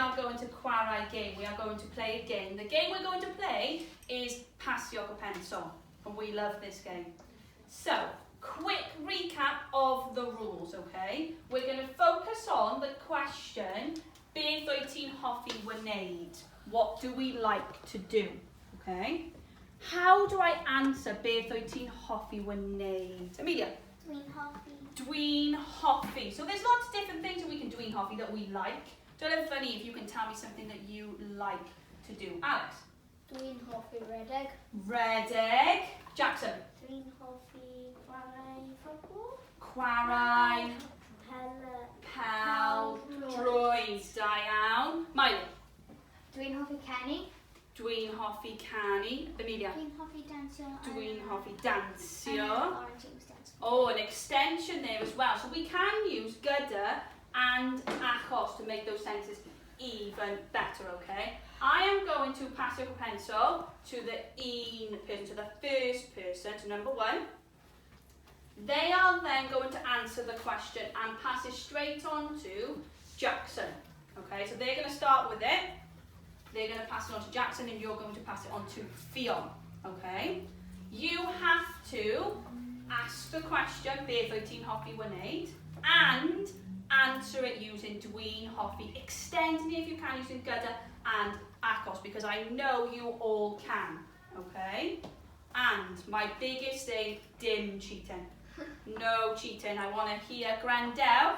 are going to chwarae game. We are going to play a game. The game we're going to play is Pasio Penso, and we love this game. So, quick recap of the rules, okay? We're going to focus on the question, beth wyt ti'n hoffi wneud? What do we like to do, okay? How do I answer beth wyt ti'n hoffi wneud? Amelia? Dwi'n hoffi. Dwi'n hoffi. So there's lots of different things that we can dwi'n hoffi that we like. So it's funny if you can tell me something that you like to do. Alex? Dwi'n hoffi redeg. Redeg. Jackson? Dwi'n hoffi chwarae ffwtbol. Chwarae. Pêl-droed. Da iawn. Miley? Dwi'n hoffi canu. Dwi'n hoffi canu. Amelia? Dwi'n hoffi dansio. Dwi'n hoffi dansio. Orange James dance. Oh, an extension there as well. So we can use gyda and achos to make those sentences even better, okay? I am going to pass your pencil to the un person, to the first person, to number one. They are then going to answer the question and pass it straight on to Jackson. Okay, so they're going to start with it. They're going to pass it on to Jackson and you're going to pass it on to Fionn. Okay? You have to ask the question, beth wyt ti'n hoffi wneud, and answer it using dwi'n hoffi, extending it if you can using gyda and achos, because I know you all can, okay? And my biggest thing, dim cheating. No cheating. I want to hear Grandel,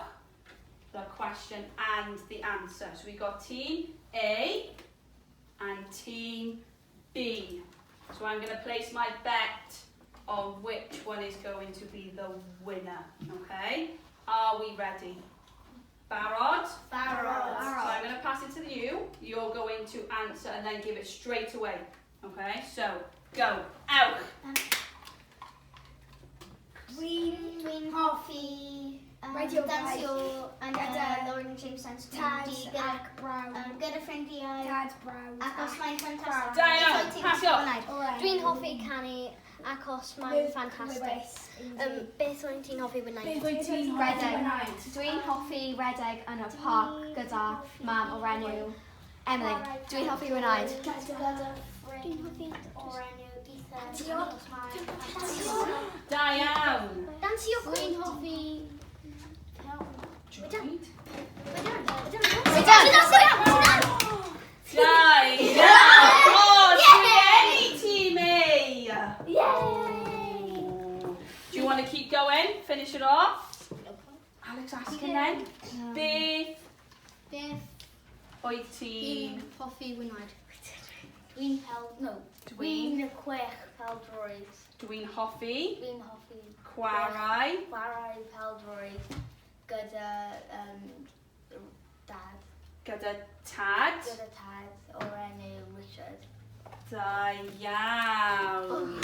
the question and the answer. So we got team A and team B. So I'm going to place my bet on which one is going to be the winner, okay? Are we ready? Barod? Barod. So I'm going to pass it to you. You're going to answer and then give it straight away, okay? So, go. Out. Dwi'n hoffi dansio yn Orange James dance. Tad ac braw. Gyda ffrindiau. Tad braw. Achos mae'n ffantastig. Diane, pass it on. Dwi'n hoffi canu achos mae'n ffantastig. Beth wyt ti'n hoffi wneud? Redeg. Dwi'n hoffi redeg yn y parc gyda mam o'r enw Emily. Dwi'n hoffi wneud. Gyda ffrind o'r enw Ethan. Da iawn. Dansio Dwi'n hoffi Droed. Da iawn. Oh, Jenny, team A. Yay! Do you want to keep going? Finish it off? Alex asking then. Beth wyt ti'n hoffi wneud. Dwi'n chwech pêl-droed. Dwi'n hoffi Dwi'n hoffi chwarae chwarae pêl-droed gyda dad. gyda tad. Gyda tad o'r enw Richard. Da iawn.